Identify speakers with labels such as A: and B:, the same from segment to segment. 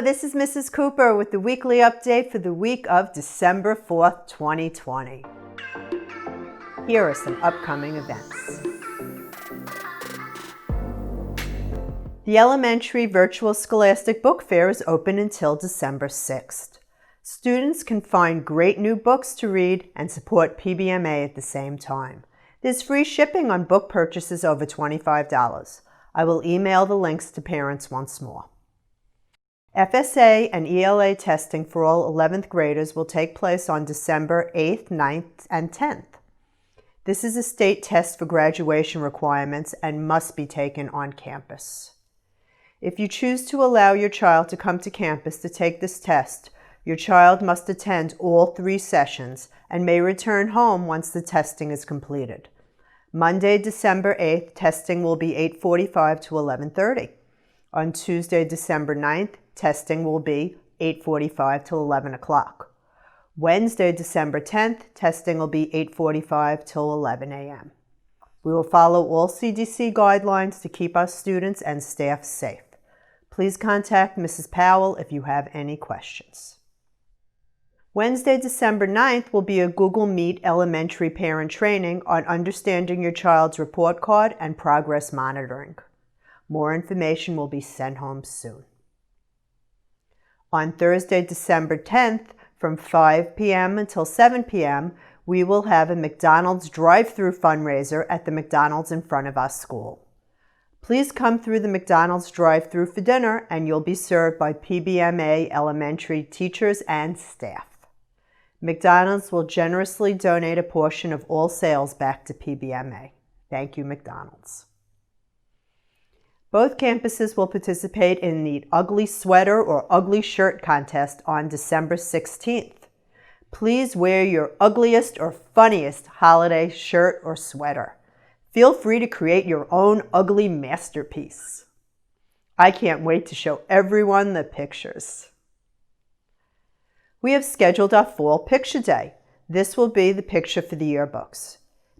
A: Hello, this is Mrs. Cooper with the weekly update for the week of December 4th, 2020. Here are some upcoming events. The Elementary Virtual Scholastic Book Fair is open until December 6th. Students can find great new books to read and support PBMA at the same time. There's free shipping on book purchases over $25. I will email the links to parents once more. FSA and ELA testing for all 11th graders will take place on December 8th, 9th, and 10th. This is a state test for graduation requirements and must be taken on campus. If you choose to allow your child to come to campus to take this test, your child must attend all 3 sessions and may return home once the testing is completed. Monday, December 8th, testing will be 8:45 to 11:30. On Tuesday, December 9th, testing will be 8:45 to 11 o'clock. Wednesday, December 10th, testing will be 8:45 till 11 a.m. We will follow all CDC guidelines to keep our students and staff safe. Please contact Mrs. Powell if you have any questions. Wednesday, December 9th will be a Google Meet elementary parent training on understanding your child's report card and progress monitoring. More information will be sent home soon. On Thursday, December 10th, from 5 p.m. until 7 p.m., we will have a McDonald's drive-through fundraiser at the McDonald's in front of our school. Please come through the McDonald's drive-through for dinner and you'll be served by PBMA elementary teachers and staff. McDonald's will generously donate a portion of all sales back to PBMA. Thank you, McDonald's. Both campuses will participate in the Ugly Sweater or Ugly Shirt contest on December 16th. Please wear your ugliest or funniest holiday shirt or sweater. Feel free to create your own ugly masterpiece. I can't wait to show everyone the pictures. We have scheduled our Fall Picture Day. This will be the picture for the yearbooks.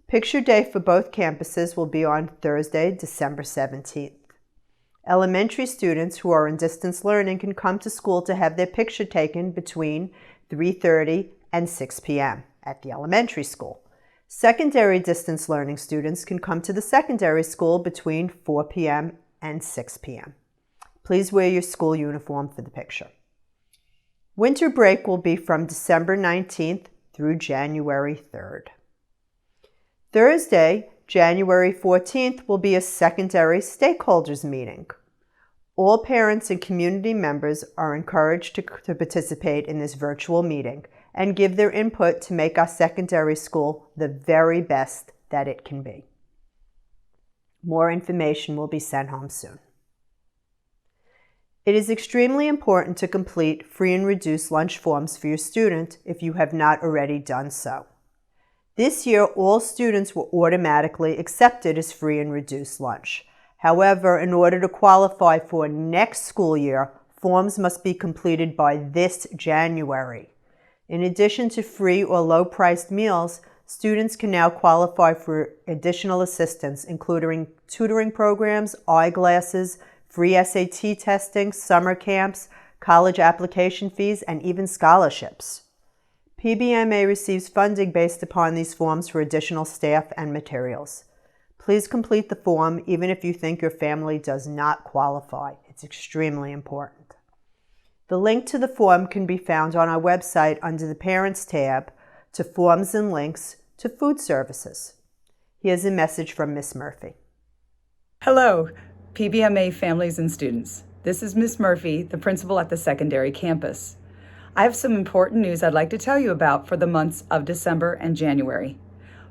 A: Picture Day for both campuses will be on Thursday, December 17th. Elementary students who are in distance learning can come to school to have their picture taken between 3:30 and 6 p.m. at the elementary school. Secondary distance learning students can come to the secondary school between 4 p.m. and 6 p.m. Please wear your school uniform for the picture. Winter break will be from December 19th through January 3rd. Thursday, January 14th will be a secondary stakeholders meeting. All parents and community members are encouraged to participate in this virtual meeting and give their input to make our secondary school the very best that it can be. More information will be sent home soon. It is extremely important to complete free and reduced lunch forms for your student if you have not already done so. This year, all students were automatically accepted as free and reduced lunch. However, in order to qualify for next school year, forms must be completed by this January. In addition to free or low-priced meals, students can now qualify for additional assistance, including tutoring programs, eyeglasses, free SAT testing, summer camps, college application fees, and even scholarships. PBMA receives funding based upon these forms for additional staff and materials. Please complete the form even if you think your family does not qualify. It's extremely important. The link to the form can be found on our website under the Parents tab to Forms and Links to Food Services. Here's a message from Miss Murphy.
B: Hello, PBMA families and students. This is Miss Murphy, the principal at the secondary campus. I have some important news I'd like to tell you about for the months of December and January.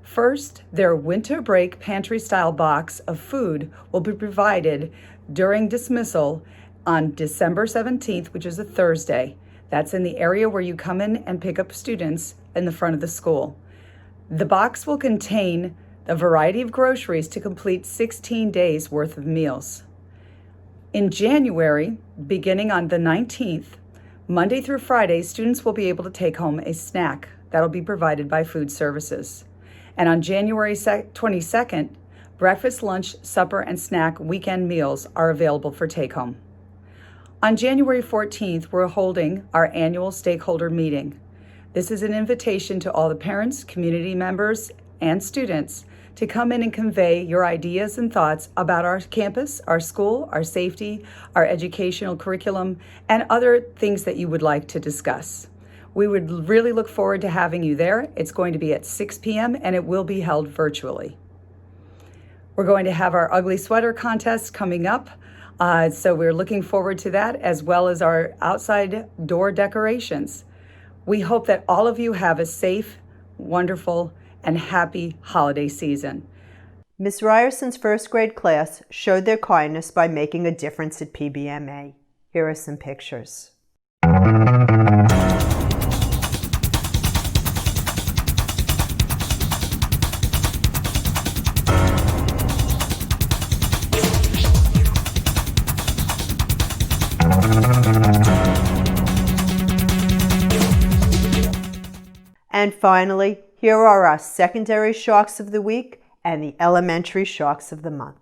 B: First, their winter break pantry-style box of food will be provided during dismissal on December 17th, which is a Thursday. That's in the area where you come in and pick up students in the front of the school. The box will contain a variety of groceries to complete 16 days worth of meals. In January, beginning on the 19th, Monday through Friday, students will be able to take home a snack that will be provided by Food Services. And on January 22nd, breakfast, lunch, supper, and snack weekend meals are available for take-home. On January 14th, we're holding our annual stakeholder meeting. This is an invitation to all the parents, community members, and students to come in and convey your ideas and thoughts about our campus, our school, our safety, our educational curriculum, and other things that you would like to discuss. We would really look forward to having you there. It's going to be at 6 p.m. and it will be held virtually. We're going to have our ugly sweater contest coming up. So we're looking forward to that, as well as our outside door decorations. We hope that all of you have a safe, wonderful, and happy holiday season.
A: Ms. Ryerson's first grade class showed their kindness by making a difference at PBMA. Here are some pictures. And finally, here are our secondary Sharks of the Week and the elementary Sharks of the Month.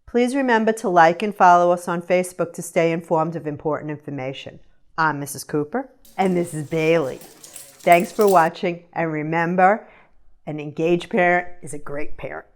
A: Please remember to like and follow us on Facebook to stay informed of important information. I'm Mrs. Cooper, and this is Bailey. Thanks for watching, and remember, an engaged parent is a great parent.